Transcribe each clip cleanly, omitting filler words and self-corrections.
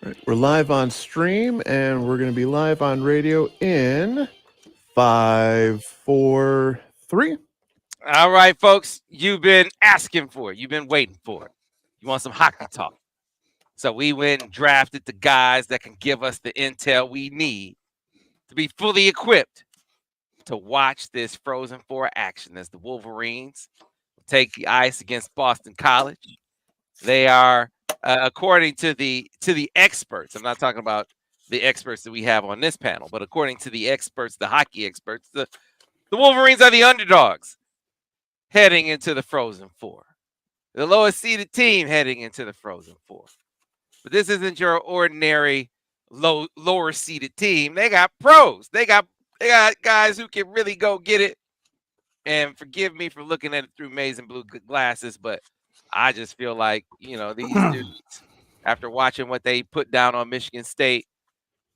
Right, we're live on stream, and we're going to be live on radio in 5, 4, 3. All right, folks, you've been asking for it. You've been waiting for it. You want some hockey talk. So we went and drafted the guys that can give us the intel we need to be fully equipped to watch this Frozen Four action as the Wolverines take the ice against Boston College. They are, according to the experts, I'm not talking about the experts that we have on this panel, but according to the experts, the hockey experts, the Wolverines are the underdogs heading into the Frozen Four. The lowest seeded team heading into the Frozen Four. But this isn't your ordinary lower seeded team. They got pros. They got guys who can really go get it. And forgive me for looking at it through maize and blue glasses, but I just feel like, these dudes, after watching what they put down on Michigan State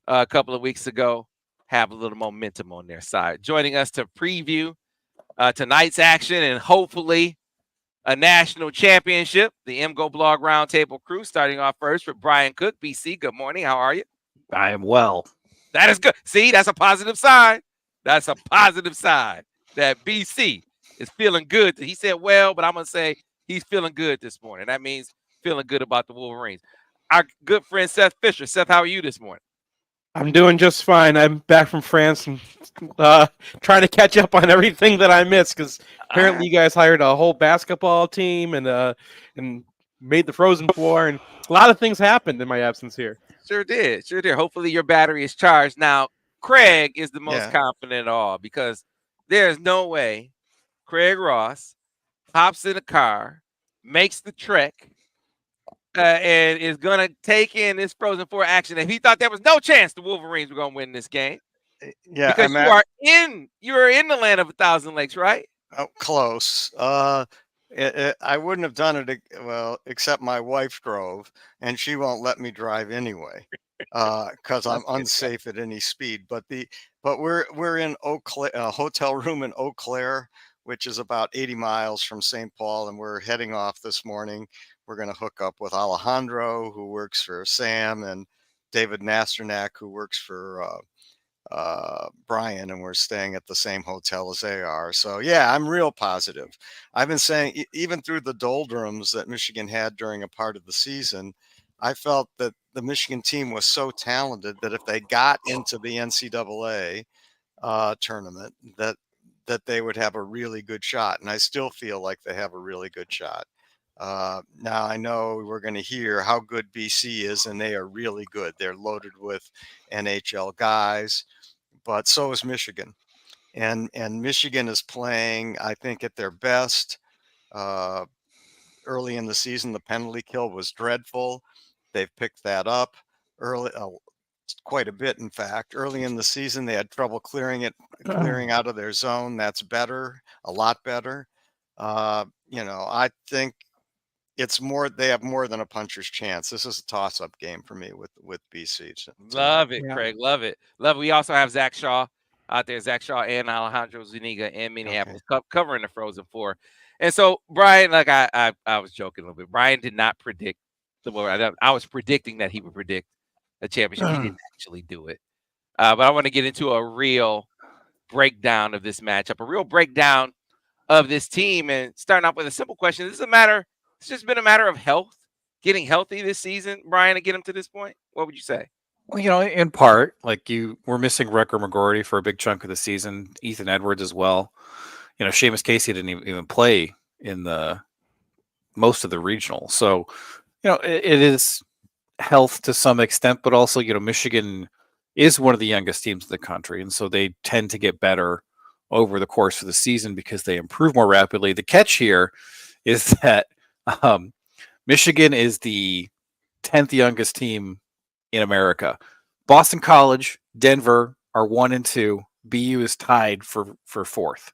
a couple of weeks ago, have a little momentum on their side. Joining us to preview tonight's action and hopefully a national championship, the MGoBlog Roundtable crew, starting off first with Brian Cook. BC, good morning. How are you? I am well. That is good. See, that's a positive sign. That's a positive sign that BC is feeling good. He said well, but I'm going to say he's feeling good this morning. That means feeling good about the Wolverines. Our good friend Seth Fisher. Seth, how are you this morning? I'm doing just fine. I'm back from France and trying to catch up on everything that I missed because apparently you guys hired a whole basketball team and made the Frozen Four, and a lot of things happened in my absence here. Sure did. Hopefully your battery is charged. Now, Craig is the most confident of all because there's no way Craig Ross hops in a car, makes the trek, and is going to take in this Frozen Four action. And he thought there was no chance the Wolverines were going to win this game. Yeah, because you're in the land of 1,000 lakes, right? Oh, close. I wouldn't have done it except my wife drove, and she won't let me drive anyway, because I'm unsafe at any speed. But we're in Eau Claire, a hotel room in Eau Claire, which is about 80 miles from St. Paul, and we're heading off this morning. We're going to hook up with Alejandro, who works for Sam, and David Nasternak, who works for Brian, and we're staying at the same hotel as they are. So yeah, I'm real positive. I've been saying even through the doldrums that Michigan had during a part of the season, I felt that the Michigan team was so talented that if they got into the NCAA tournament, that they would have a really good shot. And I still feel like they have a really good shot. Now I know we're going to hear how good BC is, and they are really good. They're loaded with NHL guys, but so is Michigan, and Michigan is playing, I think, at their best. Early in the season, the penalty kill was dreadful. They've picked that up early, quite a bit. In fact, early in the season, they had trouble clearing out of their zone. That's better, a lot better. I think it's more. They have more than a puncher's chance. This is a toss-up game for me with BC. Love it, Craig. Love it. We also have Zach Shaw out there. Zach Shaw and Alejandro Zuniga in Minneapolis covering the Frozen Four. And so, Brian, like I was joking a little bit. Brian did not predict the Wolverines. I was predicting that he would predict a championship. He didn't actually do it. But I want to get into a real breakdown of this matchup, a real breakdown of this team, and starting off with a simple question. It's just been a matter of health, getting healthy this season, Brian, to get him to this point. What would you say? Well, in part, we're missing Wrecker McGorty for a big chunk of the season. Ethan Edwards as well. Seamus Casey didn't even play in the most of the regional. So, it is health to some extent, but also, Michigan is one of the youngest teams in the country. And so they tend to get better over the course of the season because they improve more rapidly. The catch here is that Michigan is the 10th youngest team in America. Boston College, Denver are 1 and 2. BU is tied for 4th.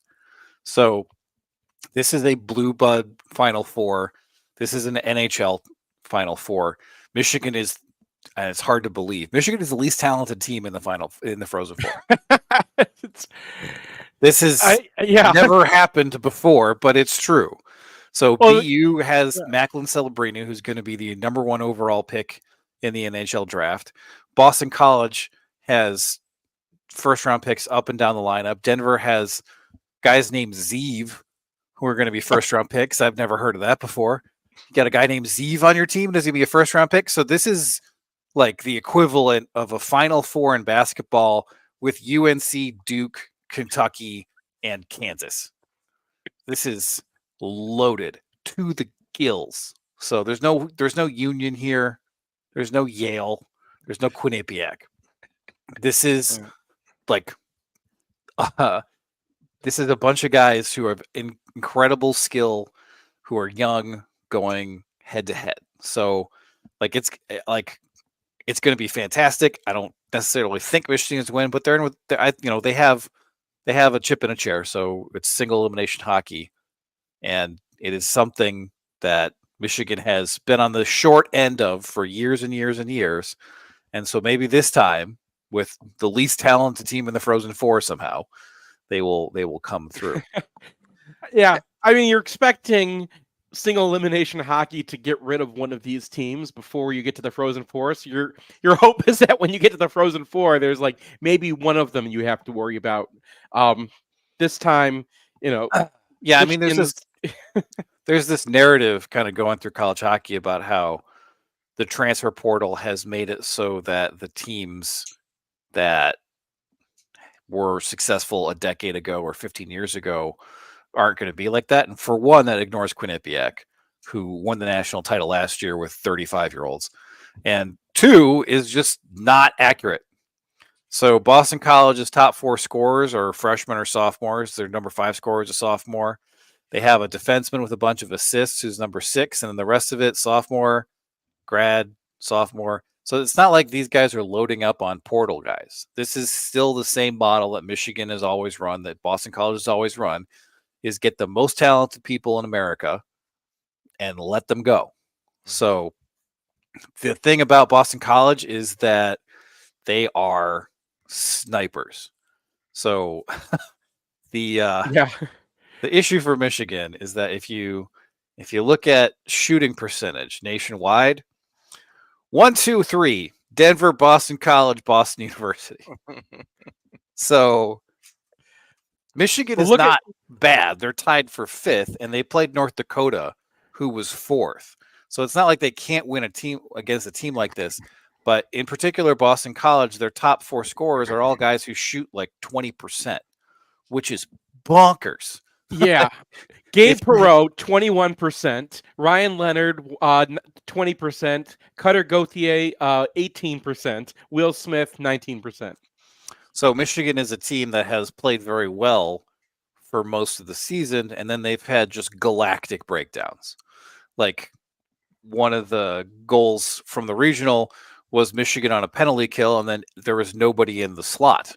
So this is a blue blood Final Four. This is an NHL Final Four. Michigan is, and it's hard to believe, Michigan is the least talented team in the Frozen Four. This has never happened before, but it's true. So BU has Macklin Celebrini, who's going to be the #1 overall pick in the NHL draft. Boston College has first round picks up and down the lineup. Denver has guys named Zeev who are going to be first round picks. I've never heard of that before. You got a guy named Zeev on your team. Does he be a first round pick? So this is like the equivalent of a Final Four in basketball with UNC, Duke, Kentucky, and Kansas. This is loaded to the gills. So there's no Union here. There's no Yale. There's no Quinnipiac. This is like this is a bunch of guys who have incredible skill, who are young, going head to head. So like it's going to be fantastic. I don't necessarily think Michigan's win, but they're in with they have a chip in a chair. So it's single elimination hockey, and it is something that Michigan has been on the short end of for years and years and years. And so maybe this time, with the least talented team in the Frozen Four, somehow they will come through. Yeah, I mean, you're expecting single elimination hockey to get rid of one of these teams before you get to the Frozen Four. So your hope is that when you get to the Frozen Four, there's like maybe one of them you have to worry about. This time, yeah, I mean, there's this narrative kind of going through college hockey about how the transfer portal has made it so that the teams that were successful a decade ago or 15 years ago aren't going to be like that. And for one, that ignores Quinnipiac, who won the national title last year with 35-year-olds. And two is just not accurate. So Boston College's top 4 scorers are freshmen or sophomores. Their number 5 scorer is a sophomore. They have a defenseman with a bunch of assists who's number 6, and then the rest of it, sophomore, grad, sophomore. So it's not like these guys are loading up on portal guys. This is still the same model that Michigan has always run, that Boston College has always run, is get the most talented people in America and let them go. So the thing about Boston College is that they are snipers. So the issue for Michigan is that if you look at shooting percentage nationwide, 1, 2, 3, Denver, Boston College, Boston University. So Michigan is not bad. They're tied for 5th, and they played North Dakota, who was 4th. So it's not like they can't win against a team like this. But in particular, Boston College, their top 4 scorers are all guys who shoot like 20%, which is bonkers. Yeah. Gabe Perreault, 21%. Ryan Leonard, 20%. Cutter Gauthier, 18%. Will Smith, 19%. So Michigan is a team that has played very well for most of the season, and then they've had just galactic breakdowns. Like one of the goals from the regional was Michigan on a penalty kill, and then there was nobody in the slot.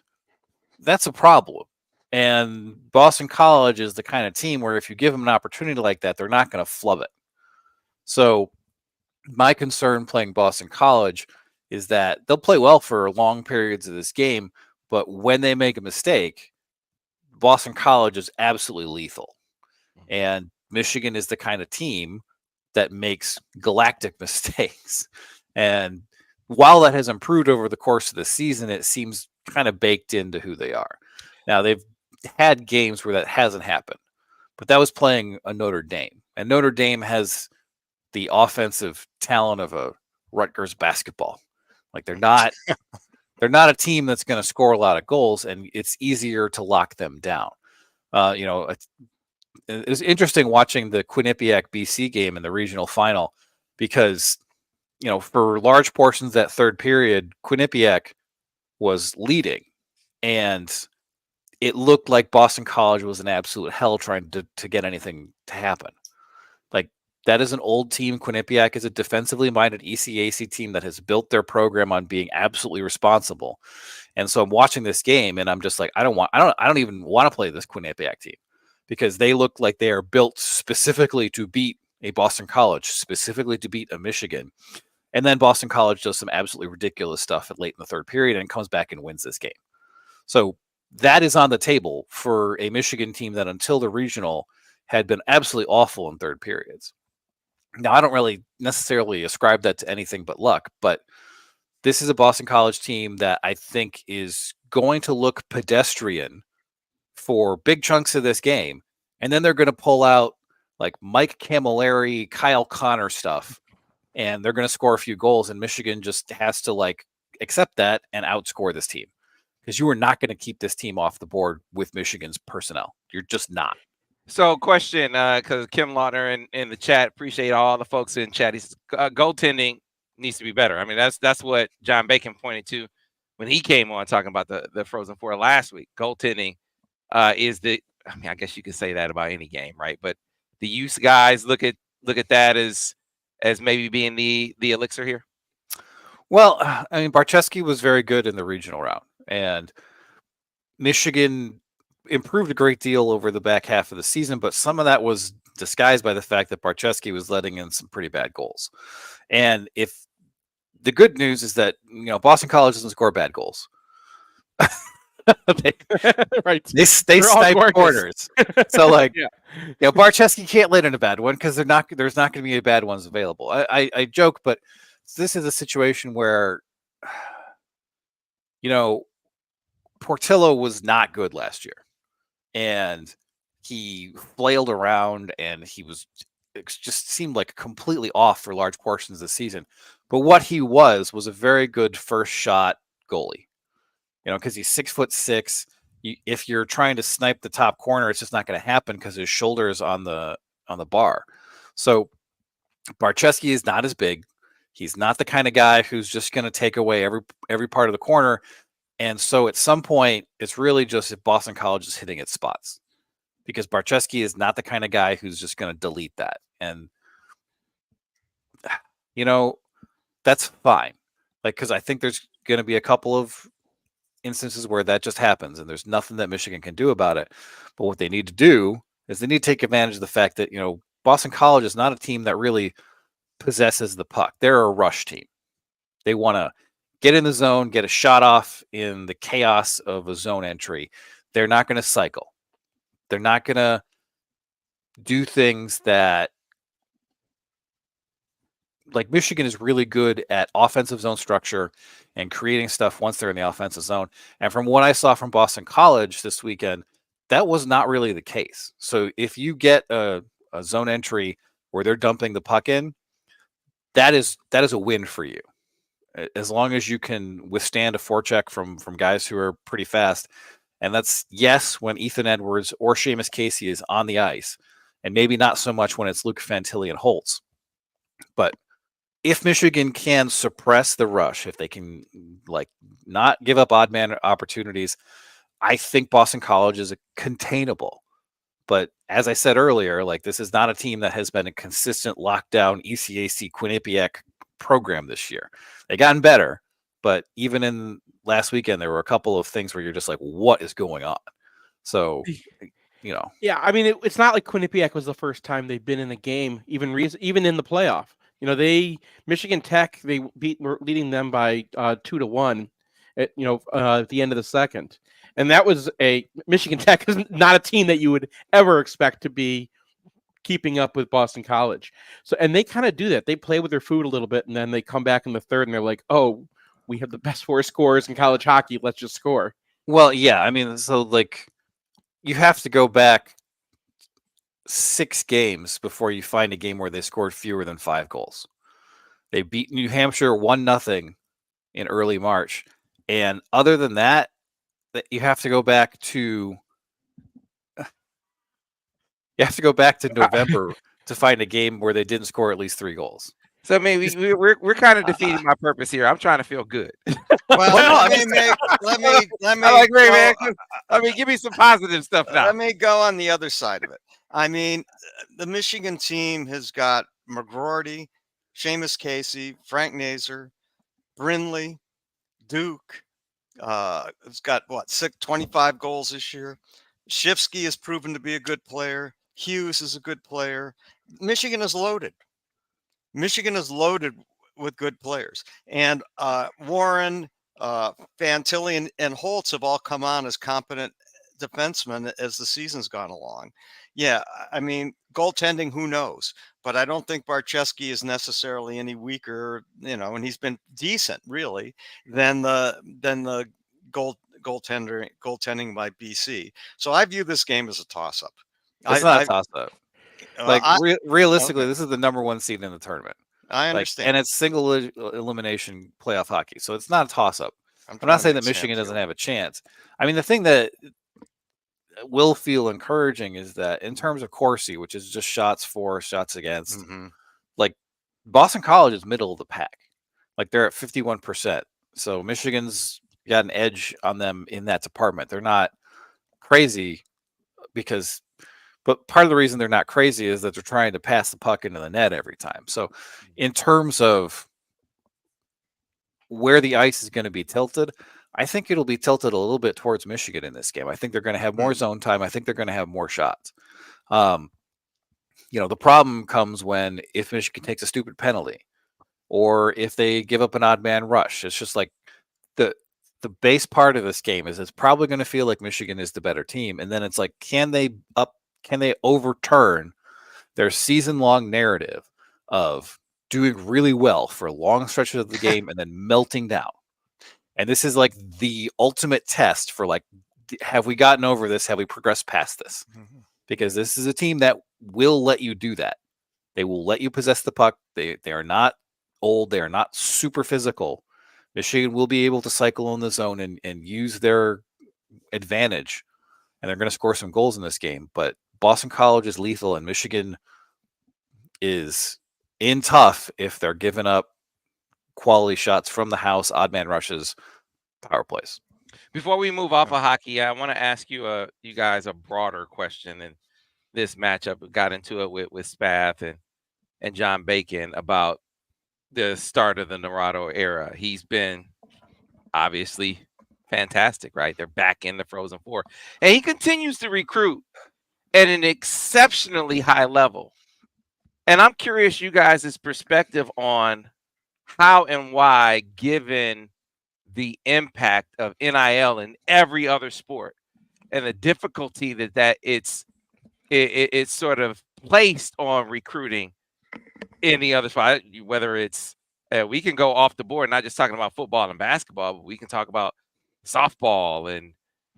That's a problem. And Boston College is the kind of team where if you give them an opportunity like that, they're not going to flub it. So my concern playing Boston College is that they'll play well for long periods of this game, but when they make a mistake, Boston College is absolutely lethal. And Michigan is the kind of team that makes galactic mistakes. And while that has improved over the course of the season, it seems kind of baked into who they are. Now, they've had games where that hasn't happened, but that was playing a Notre Dame. And Notre Dame has the offensive talent of a Rutgers basketball. Like they're not a team that's going to score a lot of goals, and it's easier to lock them down. It was interesting watching the Quinnipiac BC game in the regional final because, for large portions of that third period, Quinnipiac was leading, and it looked like Boston College was an absolute hell trying to get anything to happen. Like that is an old team. Quinnipiac is a defensively minded ECAC team that has built their program on being absolutely responsible. And so I'm watching this game and I'm just like, I don't even want to play this Quinnipiac team because they look like they are built specifically to beat a Boston College, specifically to beat a Michigan. And then Boston College does some absolutely ridiculous stuff late in the third period and comes back and wins this game. So that is on the table for a Michigan team that until the regional had been absolutely awful in third periods. Now, I don't really necessarily ascribe that to anything but luck, but this is a Boston College team that I think is going to look pedestrian for big chunks of this game. And then they're going to pull out like Mike Camilleri, Kyle Connor stuff, and they're going to score a few goals. And Michigan just has to like accept that and outscore this team, because you are not going to keep this team off the board with Michigan's personnel. You're just not. So, question, because Kim Lautner in the chat, appreciate all the folks in chat. He's goaltending needs to be better. I mean, that's what John Bacon pointed to when he came on talking about the Frozen Four last week. Goaltending is the. I mean, I guess you could say that about any game, right? But the use guys look at that as maybe being the elixir here. Well, I mean, Barczewski was very good in the regional round, and Michigan improved a great deal over the back half of the season, but some of that was disguised by the fact that Barczewski was letting in some pretty bad goals. And if the good news is that, Boston College doesn't score bad goals. Right. They snipe corners. So Barczewski can't let in a bad one because there's not going to be any bad ones available. I joke, but this is a situation where, Portillo was not good last year, and he flailed around, and it just seemed like completely off for large portions of the season. But what he was a very good first shot goalie, because he's 6'6". If you're trying to snipe the top corner, it's just not going to happen because his shoulder is on the bar. So Barczewski is not as big. He's not the kind of guy who's just going to take away every part of the corner. And so at some point, it's really just if Boston College is hitting its spots, because Barczewski is not the kind of guy who's just going to delete that. And, that's fine. Because I think there's going to be a couple of instances where that just happens and there's nothing that Michigan can do about it. But what they need to do is they need to take advantage of the fact that, Boston College is not a team that really possesses the puck. They're a rush team. They want to get in the zone, get a shot off in the chaos of a zone entry. They're not going to cycle. They're not going to do things that, like, Michigan is really good at offensive zone structure and creating stuff once they're in the offensive zone. And from what I saw from Boston College this weekend, that was not really the case. So if you get a zone entry where they're dumping the puck in, that is a win for you. As long as you can withstand a forecheck from guys who are pretty fast. And that's, yes, when Ethan Edwards or Seamus Casey is on the ice, and maybe not so much when it's Luke Fantilli and Holtz. But if Michigan can suppress the rush, if they can not give up odd man opportunities, I think Boston College is containable. But as I said earlier, this is not a team that has been a consistent lockdown ECAC Quinnipiac program this year. They gotten better, but even in last weekend, there were a couple of things where you're just like, what is going on? So, Yeah, I mean, it's not like Quinnipiac was the first time they've been in a game, even in the playoff. Michigan Tech, were leading them by 2-1 at the end of the second. And that was Michigan Tech is not a team that you would ever expect to be keeping up with Boston College. So, and they kind of do that. They play with their food a little bit, and then they come back in the third and they're like, oh, we have the best four scorers in college hockey. Let's just score. Well, yeah. I mean, so you have to go back 6 games before you find a game where they scored fewer than 5 goals. They beat New Hampshire 1-0 in early March. And other than that, you have to go back to November to find a game where they didn't score at least 3 goals. So maybe we're kind of defeating my purpose here. I'm trying to feel good. Well, let me. I like great, man. I mean, give me some positive stuff now. Let me go on the other side of it. I mean, the Michigan team has got McGroarty, Seamus Casey, Frank Nazer, Brindley, Duke. It's got 25 goals this year. Shifsky has proven to be a good player. Hughes is a good player. Michigan is loaded. Michigan is loaded with good players. And Warren, Fantilli, and Holtz have all come on as competent defensemen as the season's gone along. Yeah, I mean, goaltending, who knows? But I don't think Barczewski is necessarily any weaker, and he's been decent really than the goaltending by BC. So I view this game as a toss up. It's not a I toss up. well, Like realistically, okay, this is the number one seed in the tournament. I Like, and understand. it's single elimination playoff hockey, so it's not a toss up. I'm I'm not trying to saying make that Michigan doesn't Sanfield. have a chance. I mean, the thing that will feel encouraging is that in terms of Corsi, which is just shots for, shots against, Hmm. like Boston College is middle of the pack. Like they're at 51%. So Michigan's got an edge on them in that department. They're not crazy but part of the reason they're not crazy is that they're trying to pass the puck into the net every time. So in terms of where the ice is going to be tilted, I think it'll be tilted a little bit towards Michigan in this game. I think they're going to have more zone time. I think they're going to have more shots. The problem comes if Michigan takes a stupid penalty or if they give up an odd man rush. It's just like the base part of this game is it's probably going to feel like Michigan is the better team. And then it's like, can they overturn their season-long narrative of doing really well for long stretches of the game and then melting down? And this is like the ultimate test for like, have we gotten over this? Have we progressed past this? Because this is a team that will let you do that. They will let you possess the puck. They are not old. They are not super physical. Michigan will be able to cycle in the zone and use their advantage, and they're going to score some goals in this game. But Boston College is lethal, and Michigan is in tough if they're giving up quality shots from the house, odd man rushes, power plays. Before we move off of hockey, I want to ask you guys a broader question. And this matchup, we got into it with Spath and John Bacon about the start of the Naruto era. He's been obviously fantastic, right? They're back in the Frozen Four. And he continues to recruit at an exceptionally high level. And I'm curious you guys' perspective on how and why, given the impact of NIL in every other sport and the difficulty that it's sort of placed on recruiting in the other sport, whether it's we can go off the board, not just talking about football and basketball, but we can talk about softball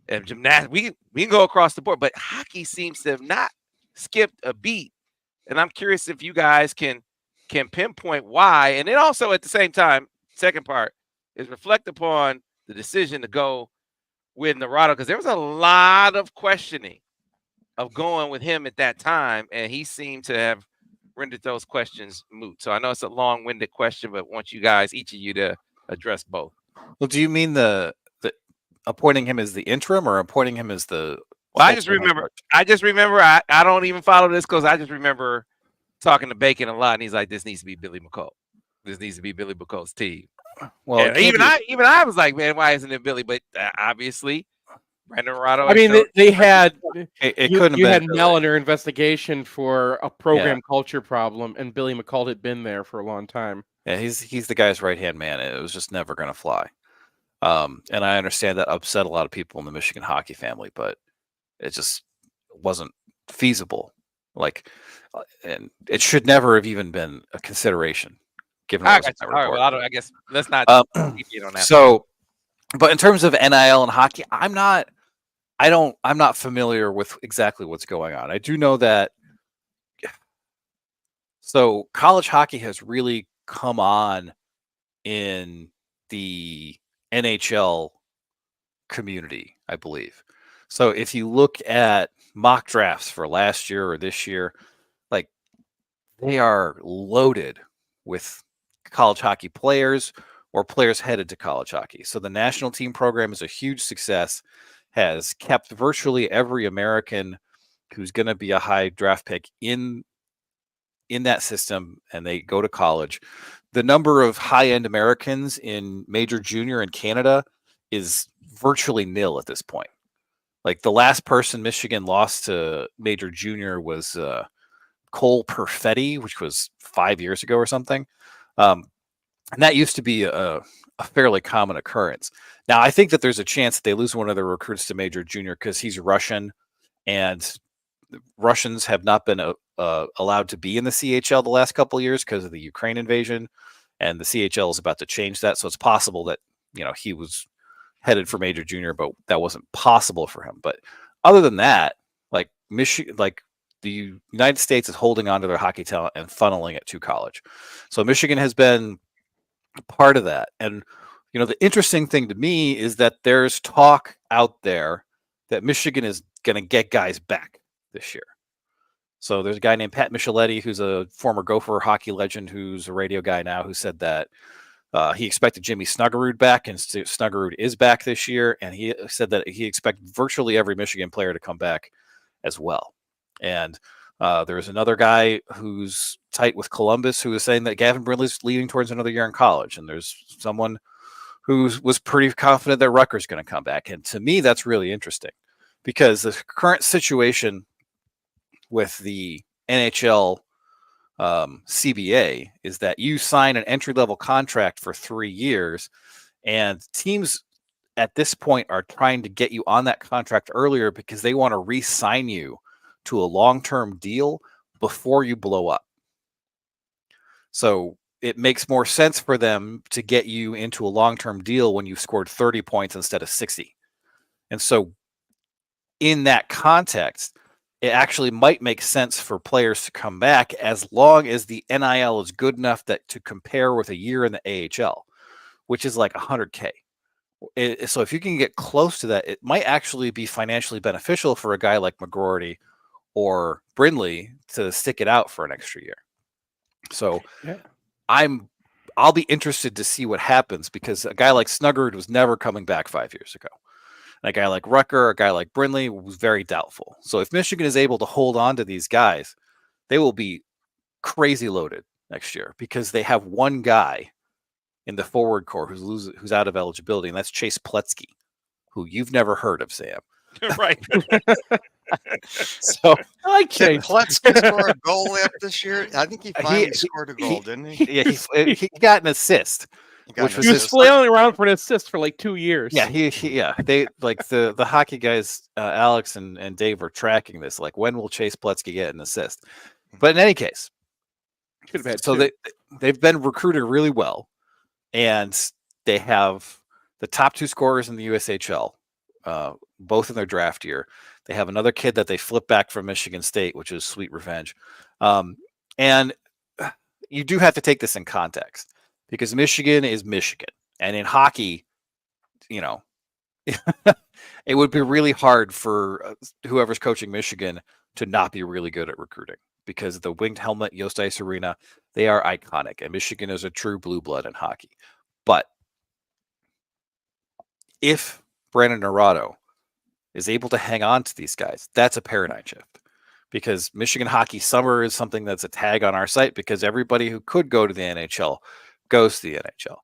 and gymnastics. We can go across the board, but hockey seems to have not skipped a beat. And I'm curious if you guys can pinpoint why. And then also at the same time, second part is reflect upon the decision to go with Naruto, because there was a lot of questioning of going with him at that time, and he seemed to have rendered those questions moot. So I know it's a long-winded question, but I want you guys, each of you, to address both. Well, do you mean the appointing him as the interim or appointing him as the? Well, I just remember. I don't even follow this because I just remember talking to Bacon a lot, and he's like, "This needs to be Billy McCall. This needs to be Billy McCall's team." Well, even I was like, "Man, why isn't it Billy?" But obviously, Brandon Naruto. I mean, they had it you, couldn't you have had been Billy. Mellor investigation for a program culture problem, and Billy McCall had been there for a long time. Yeah, he's the guy's right-hand man. It was just never going to fly. And I understand that upset a lot of people in the Michigan hockey family, but it just wasn't feasible. And it should never have even been a consideration. Given all right, well, I guess let's not keep it on that. So, but in terms of NIL and hockey, I'm not familiar with exactly what's going on. I do know that. So college hockey has really come on in the NHL community, I believe. So if you look at mock drafts for last year or this year, like they are loaded with college hockey players or players headed to college hockey. So the national team program is a huge success, has kept virtually every American who's going to be a high draft pick in that system, and they go to college. The number of high-end Americans in Major Junior in Canada is virtually nil at this point. Like the last person Michigan lost to Major Junior was Cole Perfetti, which was 5 years ago or something. And that used to be a fairly common occurrence. Now, I think that there's a chance that they lose one of their recruits to Major Junior because he's Russian, and Russians have not been allowed to be in the CHL the last couple of years because of the Ukraine invasion, and the CHL is about to change that. So it's possible that he was headed for Major Junior, but that wasn't possible for him. But other than that, like the United States is holding on to their hockey talent and funneling it to college. So Michigan has been part of that. And the interesting thing to me is that there's talk out there that Michigan is going to get guys back this year. So there's a guy named Pat Micheletti, who's a former Gopher hockey legend, who's a radio guy now, who said that he expected Jimmy Snuggerud back, and Snuggerud is back this year. And he said that he expected virtually every Michigan player to come back as well. And there's another guy who's tight with Columbus who is saying that Gavin Brindley's leading towards another year in college. And there's someone who was pretty confident that Rutgers going to come back. And to me, that's really interesting because the current situation with the NHL CBA is that you sign an entry-level contract for 3 years, and teams at this point are trying to get you on that contract earlier because they want to re-sign you to a long-term deal before you blow up. So it makes more sense for them to get you into a long-term deal when you've scored 30 points instead of 60. And so in that context, it actually might make sense for players to come back as long as the NIL is good enough to compare with a year in the AHL, which is like $100K. So if you can get close to that, it might actually be financially beneficial for a guy like McGroarty or Brindley to stick it out for an extra year. So Yeah. I'll be interested to see what happens because a guy like Snuggerud was never coming back 5 years ago. And a guy like Rucker, a guy like Brindley was very doubtful. So if Michigan is able to hold on to these guys, they will be crazy loaded next year because they have one guy in the forward core who's out of eligibility, and that's Chase Pletsky, who you've never heard of, Sam. Right. So I like Did Chase. Pletzky score a goal yet this year? I think he finally scored a goal, didn't he? Yeah, he got an assist. He got which an was He was assist. flailing around for an assist for like 2 years. Yeah, they like the hockey guys, Alex and Dave are tracking this. Like, when will Chase Pletsky get an assist? But in any case, Should have had so two. they've been recruited really well, and they have the top 2 scorers in the USHL, both in their draft year. They have another kid that they flipped back from Michigan State, which is sweet revenge. And you do have to take this in context because Michigan is Michigan, and in hockey, it would be really hard for whoever's coaching Michigan to not be really good at recruiting because the winged helmet, Yost Ice Arena, they are iconic, and Michigan is a true blue blood in hockey. But if Brandon Naurato is able to hang on to these guys, that's a paradigm shift because Michigan hockey summer is something that's a tag on our site because everybody who could go to the NHL goes to the NHL.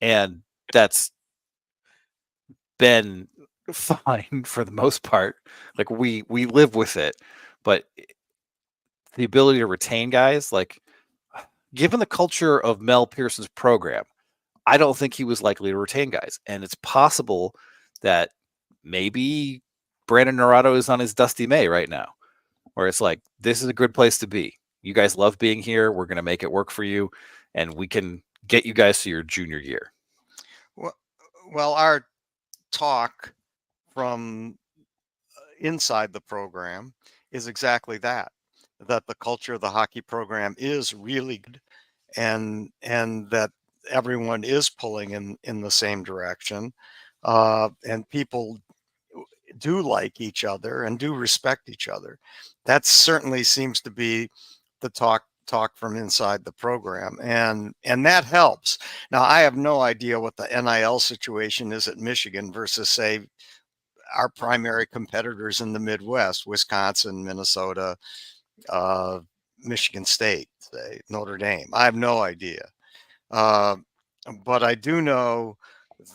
And that's been fine for the most part. Like we live with it, but the ability to retain guys, like given the culture of Mel Pearson's program, I don't think he was likely to retain guys. And it's possible that maybe Brandon Naurato is on his Dusty May right now, where it's like, this is a good place to be. You guys love being here. We're going to make it work for you. And we can get you guys to your junior year. Well, our talk from inside the program is exactly that the culture of the hockey program is really good and that everyone is pulling in the same direction, and people do like each other and do respect each other. That certainly seems to be the talk from inside the program, and that helps. Now, I have no idea what the NIL situation is at Michigan versus, say, our primary competitors in the Midwest: Wisconsin, Minnesota, Michigan State, say, Notre Dame. I have no idea, but I do know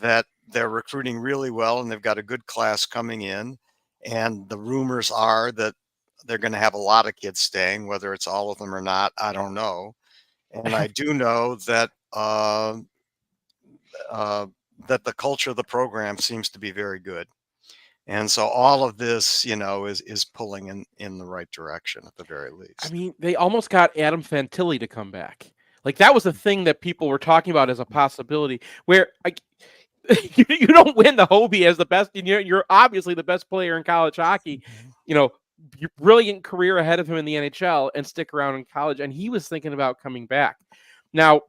that they're recruiting really well and they've got a good class coming in, and the rumors are that they're going to have a lot of kids staying. Whether it's all of them or not, I don't know. And I do know that that the culture of the program seems to be very good. And so all of this, is pulling in the right direction at the very least. I mean, they almost got Adam Fantilli to come back. Like that was the thing that people were talking about as a possibility. Where you don't win the Hobie as the best. You're obviously the best player in college hockey. Brilliant career ahead of him in the NHL, and stick around in college. And he was thinking about coming back. Now,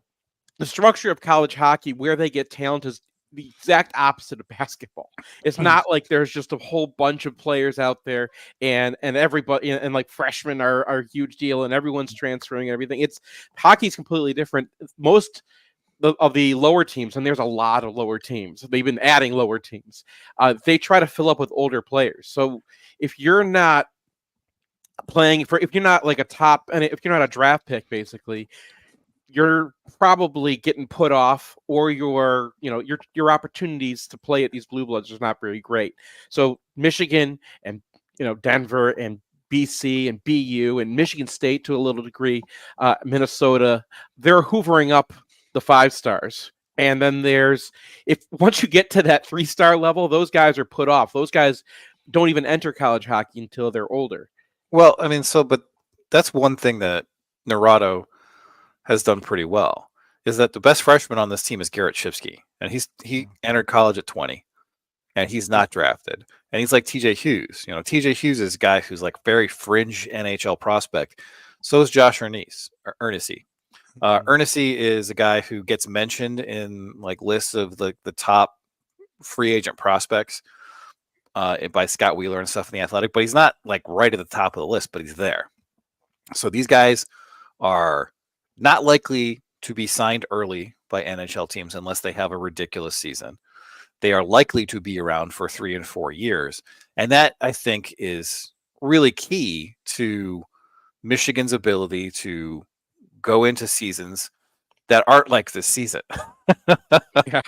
the structure of college hockey, where they get talent, is the exact opposite of basketball. It's not like there's just a whole bunch of players out there and everybody and like freshmen are a huge deal and everyone's transferring and everything. Hockey's completely different. Most of the lower teams, and there's a lot of lower teams, they've been adding lower teams. They try to fill up with older players. So if you're not if you're not like a top, and if you're not a draft pick, basically, you're probably getting put off, or your opportunities to play at these Blue Bloods is not very great. So Michigan and Denver and BC and BU and Michigan State to a little degree, Minnesota, they're hoovering up the 5 stars. And then once you get to that 3-star level, those guys are put off. Those guys don't even enter college hockey until they're older. Well, I mean, but that's one thing that Naruto has done pretty well, is that the best freshman on this team is Garrett Shipsky, and he entered college at 20, and he's not drafted, and he's like TJ Hughes. TJ Hughes is a guy who's like very fringe NHL prospect. So is Josh Ernest. Ernest is a guy who gets mentioned in like lists of the top free agent prospects by Scott Wheeler and stuff in The Athletic, but he's not like right at the top of the list, but he's there. So these guys are not likely to be signed early by NHL teams unless they have a ridiculous season. They are likely to be around for 3 and 4 years. And that, I think, is really key to Michigan's ability to go into seasons that aren't like this season. Yeah.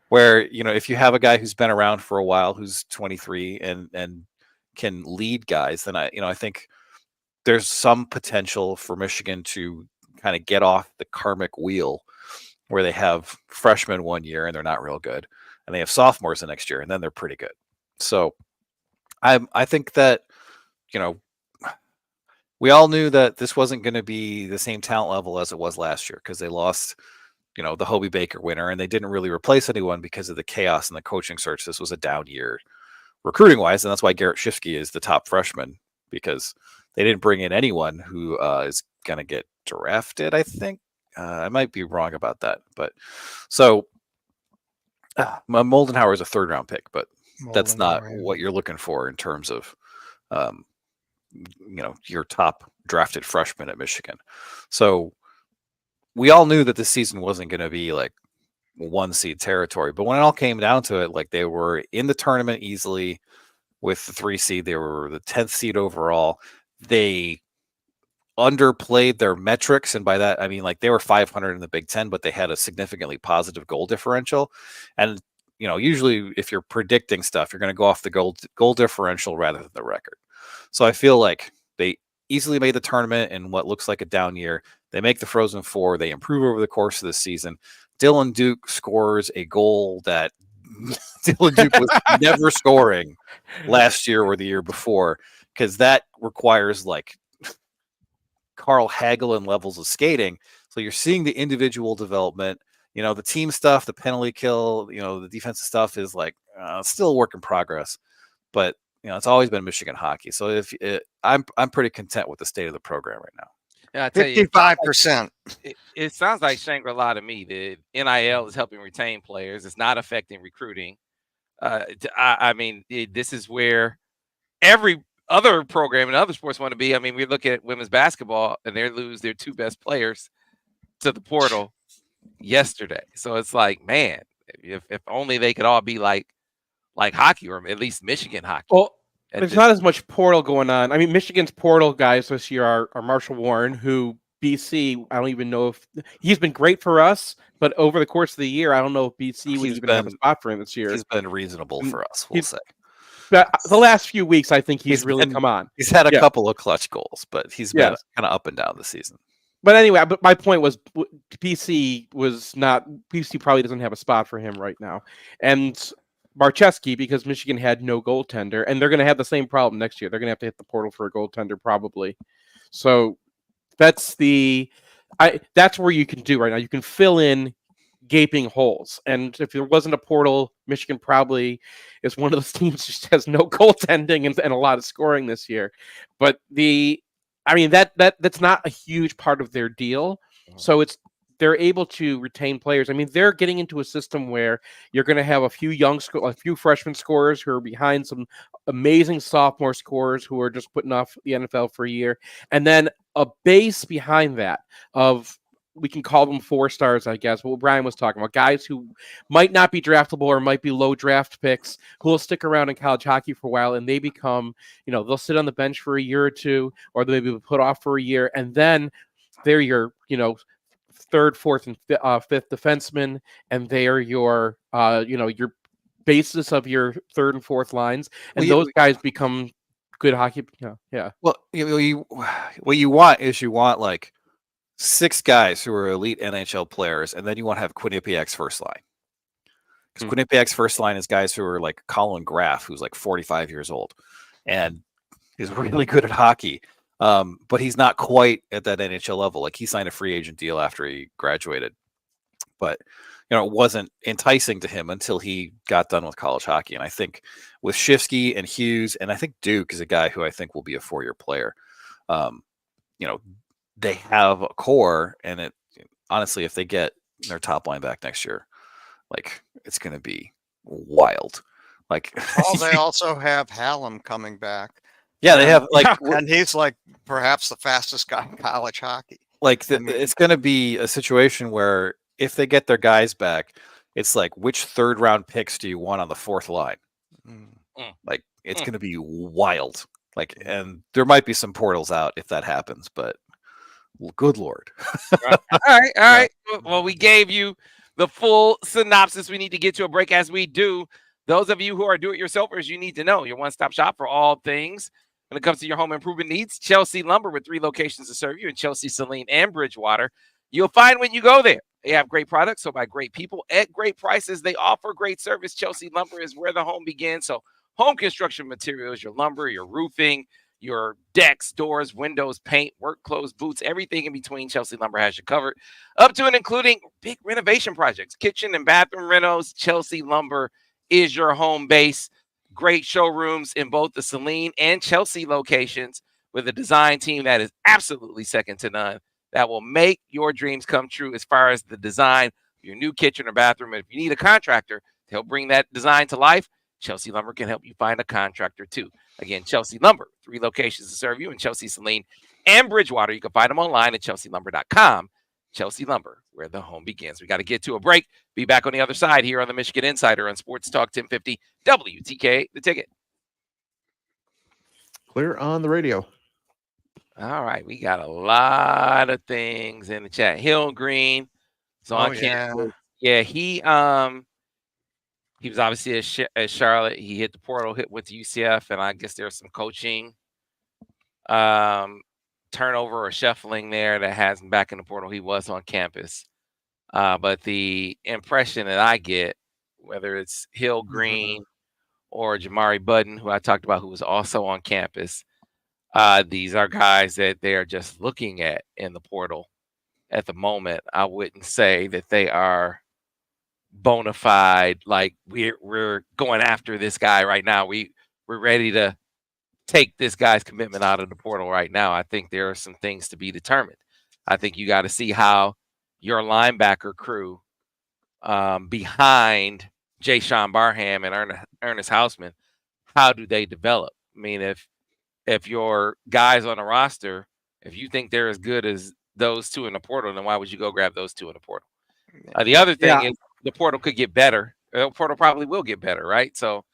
Where, if you have a guy who's been around for a while, who's 23 and can lead guys, then I think there's some potential for Michigan to kind of get off the karmic wheel where they have freshmen one year and they're not real good, and they have sophomores the next year and then they're pretty good. So I think that, we all knew that this wasn't going to be the same talent level as it was last year, because they lost, the Hobie Baker winner, and they didn't really replace anyone because of the chaos in the coaching search. This was a down year recruiting wise, and that's why Garrett Shifsky is the top freshman, because they didn't bring in anyone who is going to get drafted. I think I might be wrong about that, but so Moldenhauer is a 3rd round pick, but that's not what you're looking for in terms of your top drafted freshman at Michigan. So we all knew that this season wasn't going to be like 1 seed territory, but when it all came down to it, like, they were in the tournament easily with the 3 seed. They were the 10th seed overall. They underplayed their metrics, and by that I mean, like, they were 500 in the Big Ten, but they had a significantly positive goal differential. And usually if you're predicting stuff, you're going to go off the goal differential rather than the record. So I feel like they easily made the tournament in what looks like a down year. They make the Frozen Four. They improve over the course of the season. Dylan Duke scores a goal that Dylan Duke was never scoring last year or the year before, because that requires like Carl Hagelin levels of skating. So you're seeing the individual development. The team stuff, the penalty kill, the defensive stuff is like still a work in progress. But it's always been Michigan hockey. So I'm pretty content with the state of the program right now. Yeah, I tell you, 55%. it sounds like Shangri-La to me. The NIL is helping retain players. It's not affecting recruiting. I mean, this is where every other program and other sports want to be. I mean, we look at women's basketball, and they lose their 2 best players to the portal yesterday. So it's like, man, if only they could all be like hockey, or at least Michigan hockey. Well, there's not as much portal going on. I mean, Michigan's portal guys this year are Marshall Warren, who BC, I don't even know if he's been great for us, but over the course of the year, I don't know if BC would even have a spot for him this year. He's been reasonable for us, we'll say. The last few weeks, I think he's really come on. He's had a couple of clutch goals, but he's been kind of up and down this season. But anyway, my point was BC probably doesn't have a spot for him right now. And Barczewski because Michigan had no goaltender, and they're going to have the same problem next year. They're going to have to hit the portal for a goaltender probably. So that's that's where you can do right now. You can fill in gaping holes, and if there wasn't a portal, Michigan probably is one of those teams that just has no goaltending and a lot of scoring this year. But that's not a huge part of their deal. So they're able to retain players. I mean, they're getting into a system where you're going to have a few freshman scorers who are behind some amazing sophomore scorers who are just putting off the NFL for a year, and then a base behind that of, we can call them 4 stars, I guess. What Brian was talking about, guys who might not be draftable or might be low draft picks who will stick around in college hockey for a while, and they become, they'll sit on the bench for a year or two, or they may be put off for a year, and then they're your, third, fourth, and fifth defenseman, and they are your, your basis of your third and fourth lines, and those guys become good hockey. Yeah. Well, what you want like 6 guys who are elite NHL players, and then you want to have Quinnipiac's first line. Because Quinnipiac's first line is guys who are like Colin Graff, who's like 45 years old, and is really good at hockey. But he's not quite at that NHL level. Like, he signed a free agent deal after he graduated, but it wasn't enticing to him until he got done with college hockey. And I think with Shifsky and Hughes, and I think Duke is a guy who I think will be a 4-year player. They have a core, and honestly, if they get their top line back next year, like, it's going to be wild. Like, they also have Hallam coming back. Yeah, they have and he's like perhaps the fastest guy in college hockey. Like, it's going to be a situation where if they get their guys back, it's like, which 3rd round picks do you want on the 4th line? Like, it's going to be wild. Like, and there might be some portals out if that happens, but good Lord. All right. Well, we gave you the full synopsis. We need to get to a break. As we do, those of you who are do-it-yourselfers, you need to know your one-stop shop for all things when it comes to your home improvement needs. Chelsea Lumber, with 3 locations to serve you in Chelsea, Saline, and Bridgewater. You'll find when you go there, they have great products sold by great people at great prices. They offer great service. Chelsea Lumber is where the home begins. So home construction materials, your lumber, your roofing, your decks, doors, windows, paint, work clothes, boots, everything in between, Chelsea Lumber has you covered. Up to and including big renovation projects, kitchen and bathroom renos. Chelsea Lumber is your home base. Great showrooms in both the Saline and Chelsea locations, with a design team that is absolutely second to none, that will make your dreams come true as far as the design of your new kitchen or bathroom. And if you need a contractor to help bring that design to life, Chelsea Lumber can help you find a contractor too. Again, Chelsea Lumber, 3 locations to serve you in Chelsea, Saline, and Bridgewater. You can find them online at chelsealumber.com. Chelsea Lumber, where the home begins. We got to get to a break. Be back on the other side here on the Michigan Insider on Sports Talk 1050 WTK, The Ticket. Clear on the radio. All right, we got a lot of things in the chat. Hill Green is on campus. Yeah, he was obviously at Charlotte. He hit the portal, went to UCF, and I guess there's some coaching turnover or shuffling there that has him back in the portal. He was on campus. But the impression that I get, whether it's Hill Green or Jamari Budden, who I talked about, who was also on campus, these are guys that they are just looking at in the portal at the moment. I wouldn't say that they are bona fide, like we're going after this guy right now. We're ready to take this guy's commitment out of the portal right now. I think there are some things to be determined. I think you got to see how your linebacker crew behind Jay-Sean Barham and Ernest Hausman, how do they develop? I mean, if your guys on the roster, if you think they're as good as those 2 in the portal, then why would you go grab those 2 in the portal? The other thing is the portal could get better. The portal probably will get better, right? So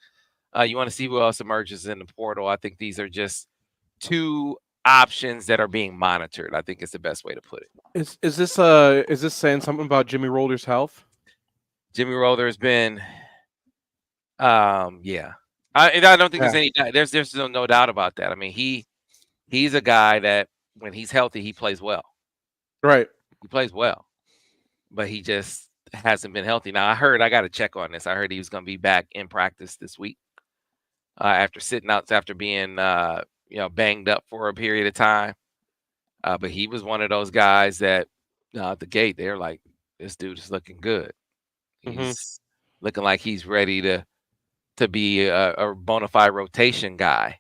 you want to see who else emerges in the portal. I think these are just 2 options that are being monitored. I think it's the best way to put it. Is this saying something about Jimmy Rolder's health? Jimmy Rolder's been, yeah. I don't think there's any. There's no doubt about that. I mean, he's a guy that when he's healthy, he plays well. Right. He plays well, but he just hasn't been healthy. Now I got to check on this. I heard he was going to be back in practice this week after sitting out after being banged up for a period of time. But he was one of those guys that at the gate they're like, this dude is looking good. He's looking like he's ready to be a bona fide rotation guy,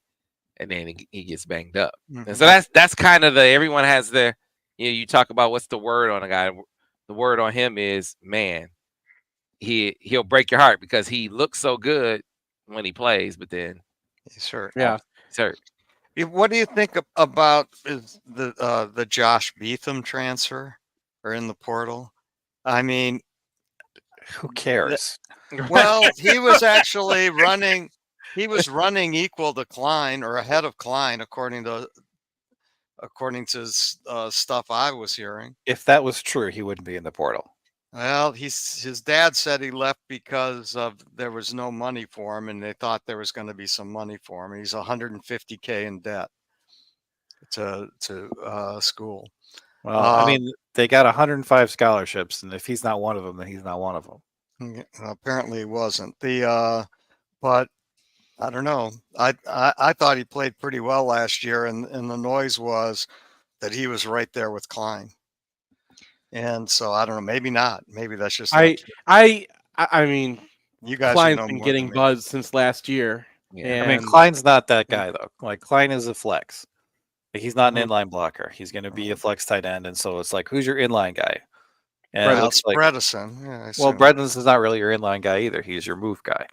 and then he gets banged up. And so that's kind of everyone has their, you talk about what's the word on a guy. The word on him is, man, he'll break your heart because he looks so good when he plays, but then he's hurt. Yeah. He's hurt. What do you think about the Josh Beetham transfer or in the portal? I mean, Who cares? well, he was actually running. He was running equal to Klein or ahead of Klein, according to stuff I was hearing. If that was true, he wouldn't be in the portal. Well, his dad said he left because there was no money for him, and they thought there was going to be some money for him. He's $150K in debt to school. Well, I mean, they got 105 scholarships, and if he's not one of them, then he's not one of them. Apparently, he wasn't. But I don't know. I thought he played pretty well last year, and the noise was that he was right there with Klein. And so I don't know. Maybe not. Maybe that's just. I mean, you guys Klein's been getting buzzed since last year. Yeah. I mean, Klein's not that guy though. Like Klein is a flex. Like, he's not an inline blocker. He's going to be a flex tight end, and so it's like, who's your inline guy? And it's Bredesen. Yeah, well, Bredesen is not really your inline guy either. He's your move guy.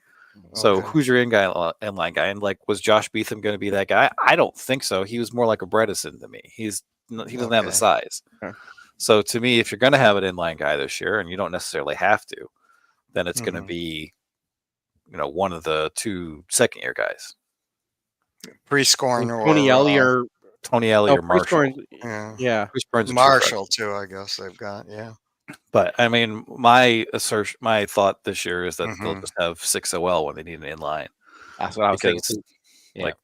So who's your inline guy? And like, was Josh Beetham going to be that guy? I don't think so. He was more like a Bredesen to me. He doesn't have the size. Okay. So to me, if you're going to have an inline guy this year, and you don't necessarily have to, then it's going to be, one of the two second-year guys, Prescorn or Tony Ellie or Marshall. Yeah. Marshall too, I guess they've got. Yeah. But I mean, my thought this year is that they'll just have 6 OL when they need an inline. That's what I was thinking. Like,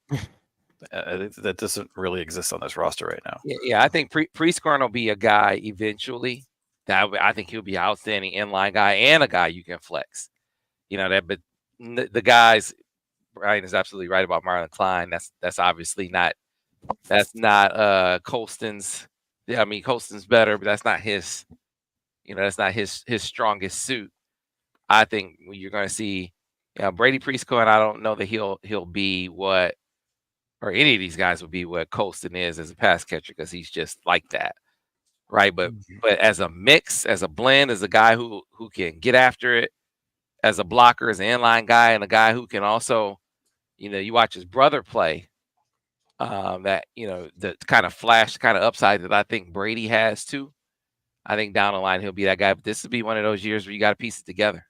that doesn't really exist on this roster right now. Yeah, I think Prescorn will be a guy eventually. I think he'll be an outstanding inline guy and a guy you can flex. But the guys, Brian is absolutely right about Marlon Klein. That's obviously not. That's not Colston's. Yeah, I mean Colston's better, but that's not his. That's not his strongest suit. I think you're going to see, Brady Prescorn. I don't know that he'll be what, or any of these guys will be what Colston is as a pass catcher, because he's just like that, right? But as a mix, as a blend, as a guy who can get after it, as a blocker, as an inline guy, and a guy who can also, you watch his brother play. That the kind of flash, kind of upside that I think Brady has too. I think down the line he'll be that guy. But this will be one of those years where you got to piece it together.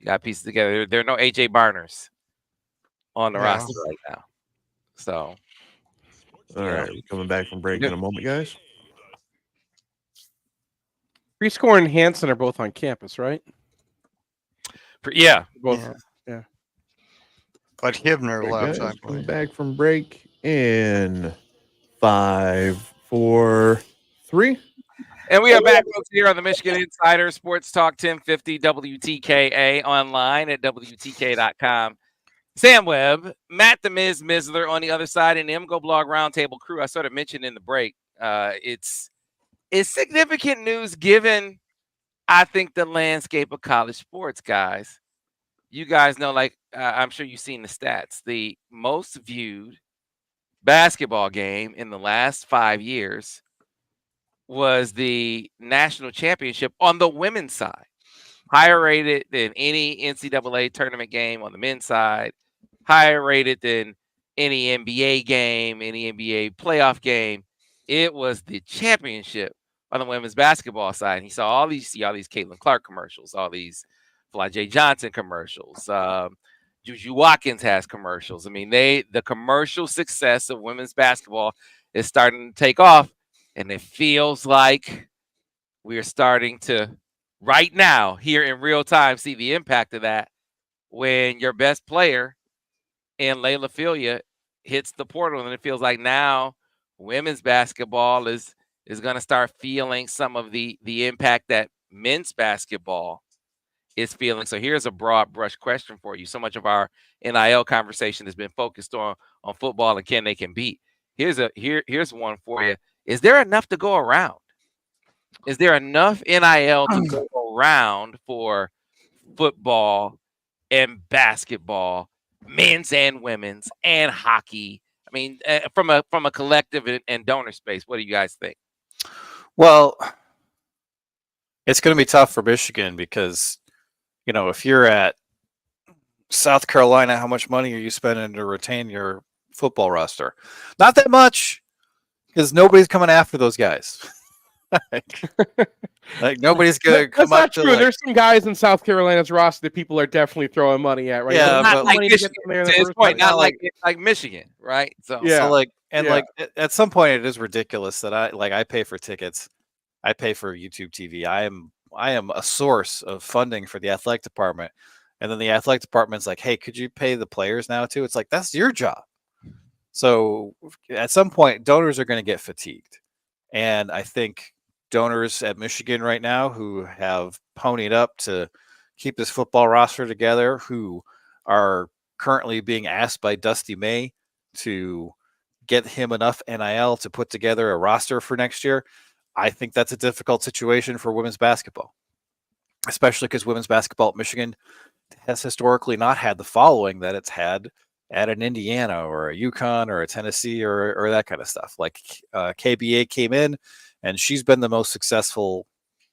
There are no AJ Barners on the roster right now. So, all right, coming back from break in a moment, guys. Prescorn and Hansen are both on campus, right? Yeah, both. Yeah. But Hibner left. Guys, coming back from break in 5, 4, 3. And we are back, folks, here on the Michigan Insider Sports Talk 1050 WTKA, online at WTK.com. Sam Webb, Matt the Miz Mizler on the other side, and the MGoBlog Roundtable crew. I sort of mentioned in the break, it's significant news given, I think, the landscape of college sports, guys. You guys know, I'm sure you've seen the stats. The most viewed basketball game in the last 5 years was the national championship on the women's side. Higher rated than any NCAA tournament game on the men's side. Higher rated than any NBA game, any NBA playoff game. It was the championship on the women's basketball side. And you saw all these Caitlin Clark commercials, all these Fly J. Johnson commercials. Juju Watkins has commercials. I mean, the commercial success of women's basketball is starting to take off. And it feels like we are starting to, right now, here in real time, see the impact of that when your best player in Layla Filia hits the portal. And it feels like now women's basketball is going to start feeling some of the impact that men's basketball is feeling. So here's a broad brush question for you. So much of our NIL conversation has been focused on football and can they compete. Here's one for you. Is there enough to go around? Is there enough NIL to go around for football and basketball, men's and women's, and hockey? I mean, from a collective and donor space, what do you guys think? Well, it's going to be tough for Michigan because, if you're at South Carolina, how much money are you spending to retain your football roster? Not that much, because nobody's coming after those guys. like nobody's going to come That's not up to true. There's some guys in South Carolina's roster that people are definitely throwing money at right Yeah, now. but Not like money to get Michigan. them there in the To his first point, place. not like Michigan, right? So Yeah. So Yeah. at some point it is ridiculous that I pay for tickets. I pay for YouTube TV. I am a source of funding for the athletic department. And then the athletic department's like, hey, could you pay the players now too? It's like, that's your job. So at some point, donors are going to get fatigued. And I think donors at Michigan right now who have ponied up to keep this football roster together, who are currently being asked by Dusty May to get him enough NIL to put together a roster for next year. I think that's a difficult situation for women's basketball, especially because women's basketball at Michigan has historically not had the following that it's had at an Indiana or a UConn or a Tennessee or that kind of stuff. Like KBA came in, and she's been the most successful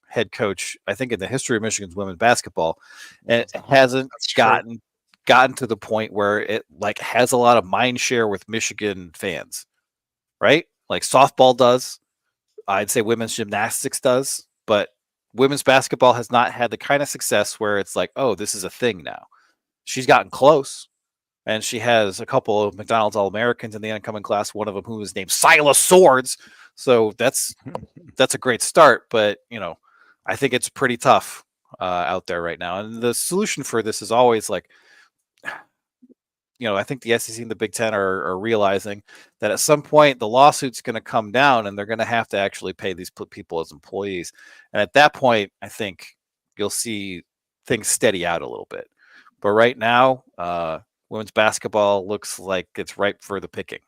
head coach, I think, in the history of Michigan's women's basketball, and it hasn't gotten to the point where it like has a lot of mind share with Michigan fans, right? Like softball does. I'd say women's gymnastics does, but women's basketball has not had the kind of success where it's like, oh, this is a thing now. She's gotten close, and she has a couple of McDonald's All-Americans in the incoming class, one of them who is named Silas Swords. So that's a great start, but I think it's pretty tough out there right now. And the solution for this is always like, I think the SEC and the Big Ten are realizing that at some point the lawsuit's going to come down and they're going to have to actually pay these people as employees. And at that point, I think you'll see things steady out a little bit. But right now, women's basketball looks like it's ripe for the picking.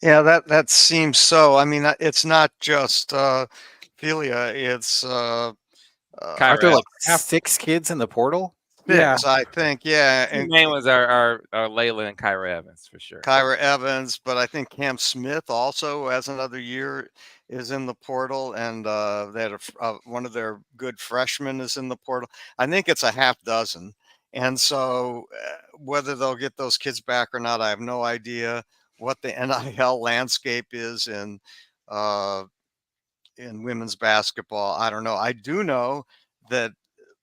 Yeah, that seems so. I mean, it's not just Philia. It's aren't there like 6 kids in the portal? Six, I think. Yeah, the main ones are Layla and Kyra Evans for sure. Kyra Evans, but I think Cam Smith also has another year is in the portal, and they had one of their good freshmen is in the portal. I think it's a half dozen, and so whether they'll get those kids back or not, I have no idea. What the NIL landscape is in women's basketball, I don't know. I do know that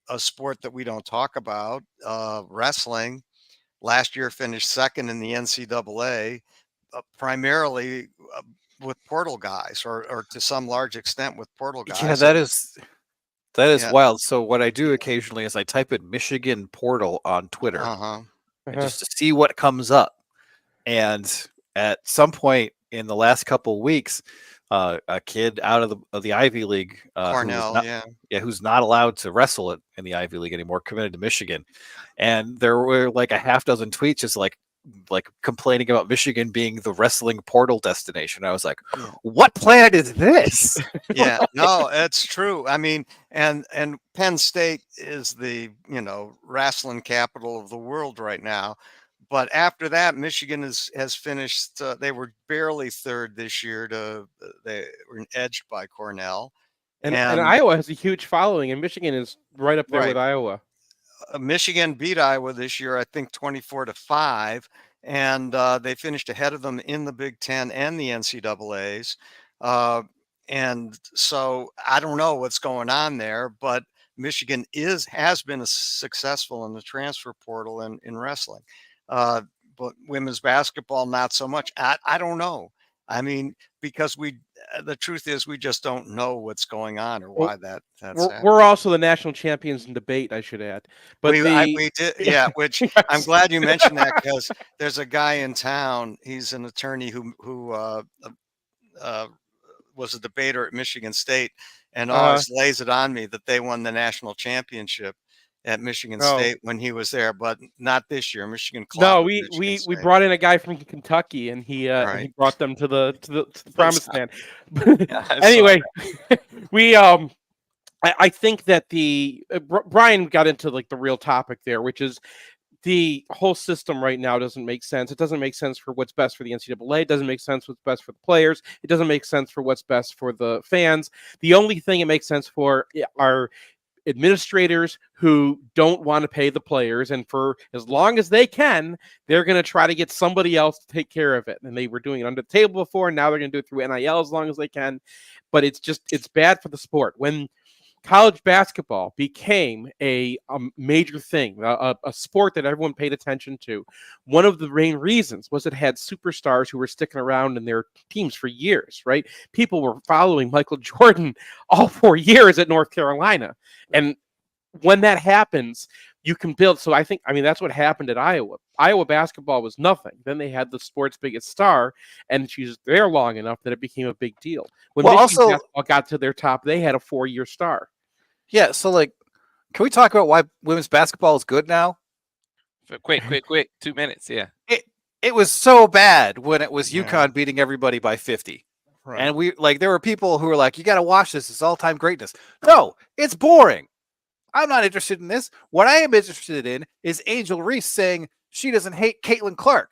a sport that we don't talk about, wrestling, last year finished second in the NCAA, primarily with portal guys, or to some large extent with portal guys. Yeah, that is wild. So what I do occasionally is I type in Michigan portal on Twitter just to see what comes up. And at some point in the last couple of weeks, a kid out of the Ivy League, Cornell, who's not allowed to wrestle in the Ivy League anymore, committed to Michigan. And there were like a half dozen tweets just like complaining about Michigan being the wrestling portal destination. I was like, what planet is this? Yeah, no, it's true. I mean, and Penn State is the wrestling capital of the world right now. But after that, Michigan has finished. They were barely third this year. They were edged by Cornell, and Iowa has a huge following, and Michigan is right up there with Iowa. Michigan beat Iowa this year, I think 24-5, and they finished ahead of them in the Big Ten and the NCAAs. And so I don't know what's going on there, but Michigan has been successful in the transfer portal in wrestling. But women's basketball, not so much. I don't know. I mean, because the truth is we just don't know what's going on or why that's happening. We're also the national champions in debate, I should add. But we did, yeah. Which I'm glad you mentioned that, because there's a guy in town. He's an attorney who was a debater at Michigan State, and always lays it on me that they won the national championship at Michigan State when he was there, but not this year. Michigan No, clobbered we Michigan State. brought in a guy from Kentucky, and he brought them to the promised land. Anyway, we I think that Brian got into like the real topic there, which is the whole system right now doesn't make sense. It doesn't make sense for what's best for the NCAA. It doesn't make sense what's best for the players. It doesn't make sense for what's best for the fans. The only thing it makes sense for are administrators who don't want to pay the players, and for as long as they can, they're going to try to get somebody else to take care of it. And they were doing it under the table before, and now they're going to do it through NIL as long as they can. But it's bad for the sport. When college basketball became a major thing, a sport that everyone paid attention to, one of the main reasons was it had superstars who were sticking around in their teams for years, right? People were following Michael Jordan all 4 years at North Carolina. And when that happens, you can build. So I mean, that's what happened at Iowa. Iowa basketball was nothing. Then they had the sport's biggest star, and she was there long enough that it became a big deal. When Michigan basketball got to their top, they had a 4-year star. Yeah, so like, can we talk about why women's basketball is good now? Quick, 2 minutes. Yeah. It was so bad when it was UConn beating everybody by 50. Right. And there were people who were like, you got to watch this. It's all-time greatness. No, it's boring. I'm not interested in this. What I am interested in is Angel Reese saying she doesn't hate Caitlin Clark.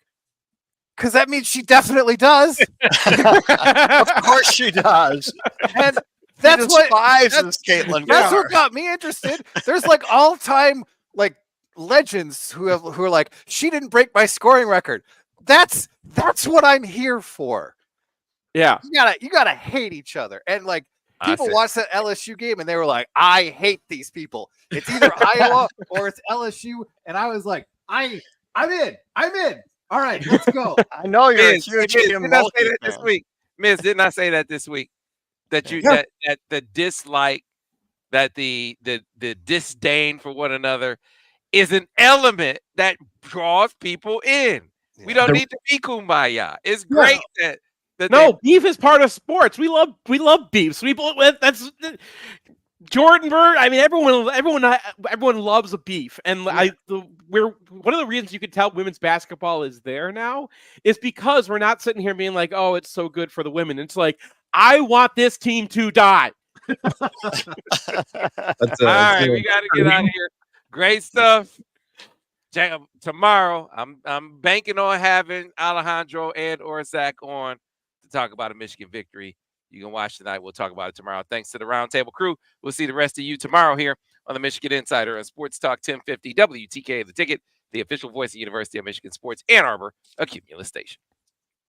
Because that means she definitely does. Of course she does. And that's what got me interested. There's like all-time like legends who are like, she didn't break my scoring record. That's what I'm here for. Yeah, you gotta hate each other. And like people watched that LSU game and they were like, I hate these people. It's either Iowa or it's LSU. And I was like, I'm in. All right, let's go. I know you're Miz, a huge did not say that this week. Miz did not say that this week. That that the dislike, that the disdain for one another is an element that draws people in. Yeah. We don't need to be kumbaya. It's great that beef is part of sports. We love beefs. That's Jordan Bird. I mean, everyone loves a beef, and one of the reasons you can tell women's basketball is there now is because we're not sitting here being like, oh, it's so good for the women. It's like, I want this team to die. All right, we got to get out of here. Great stuff. Tomorrow, I'm banking on having Alejandro and or Zach on to talk about a Michigan victory. You can watch tonight. We'll talk about it tomorrow. Thanks to the Roundtable crew. We'll see the rest of you tomorrow here on the Michigan Insider on Sports Talk 1050 WTK, The Ticket, the official voice of University of Michigan Sports Ann Arbor, a Cumulus station.